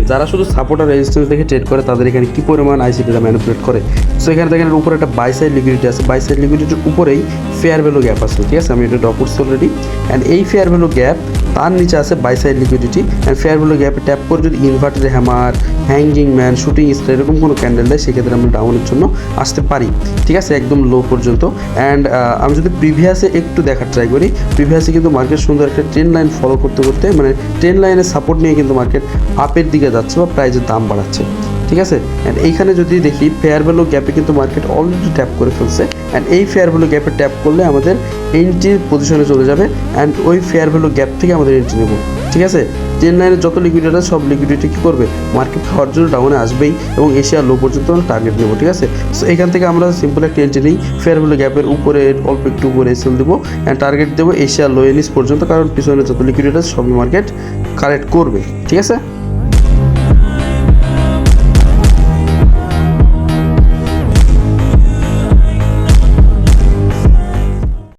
যারা শুধু সাপোর্ট আর রেজিস্ট্যান্স দেখে ট্রেড করে তাদের এখানে কী পরিমাণ আইসিটিটা ম্যানিপুলেট করে। সো এখানে দেখেন উপরে একটা বাই সাইড লিকুইডিটি আছে, বাই সাইড লিকুইডিটির উপরেই ফেয়ার ভ্যালু গ্যাপ আছে, ঠিক আছে, আমি এটা ড্র করছি অলরেডি। অ্যান্ড এই ফেয়ার ভ্যালু গ্যাপ তার নিচে আছে buy side liquidity. And fair value গ্যাপে ট্যাপ করে যদি inverted hammer, hanging man, shooting star এরকম কোনো ক্যান্ডেল দেয় সেক্ষেত্রে আমরা ডাউনের জন্য আসতে পারি, ঠিক আছে, একদম লো পর্যন্ত। অ্যান্ড আমি যদি প্রিভিয়াসে একটু দেখার ট্রাই করি, প্রিভিয়াসে কিন্তু মার্কেট সুন্দর একটা ট্রেন্ড লাইন ফলো করতে করতে মানে ট্রেন্ড লাইনের সাপোর্ট নিয়ে কিন্তু মার্কেট আপের দিকে যাচ্ছে বা প্রাইজের দাম বাড়াচ্ছে, ঠিক আছে। অ্যান্ড এইখানে যদি দেখি ফেয়ার ভ্যালু গ্যাপে কিন্তু মার্কেট অলরেডি ট্যাপ করে ফেলছে। অ্যান্ড এই ফেয়ার ভ্যালু গ্যাপে ট্যাপ করলে আমাদের এন্ট্রির পজিশনে চলে যাবে। অ্যান্ড ওই ফেয়ার ভ্যালু গ্যাপ থেকে আমাদের এন্ট্রি নেব, ঠিক আছে। ট্রেন্ড লাইনের যত লিকুইডিটি আছে সব লিকুইডিটি কী করবে, মার্কেট খাওয়ার জন্য ডাউনে আসবেই এবং এশিয়া লো পর্যন্ত আমরা টার্গেট নেবো, ঠিক আছে। সো এখান থেকে আমরা সিম্পল একটা এন্ট্রি নিই, ফেয়ার ভ্যালু গ্যাপের উপরে অল্প একটু উপরে এসএল দেবো অ্যান্ড টার্গেট দেবো এশিয়া লো এনিস পর্যন্ত, কারণ পিছনে যত লিকুইডিটি আছে সবই মার্কেট কারেক্ট করবে, ঠিক আছে।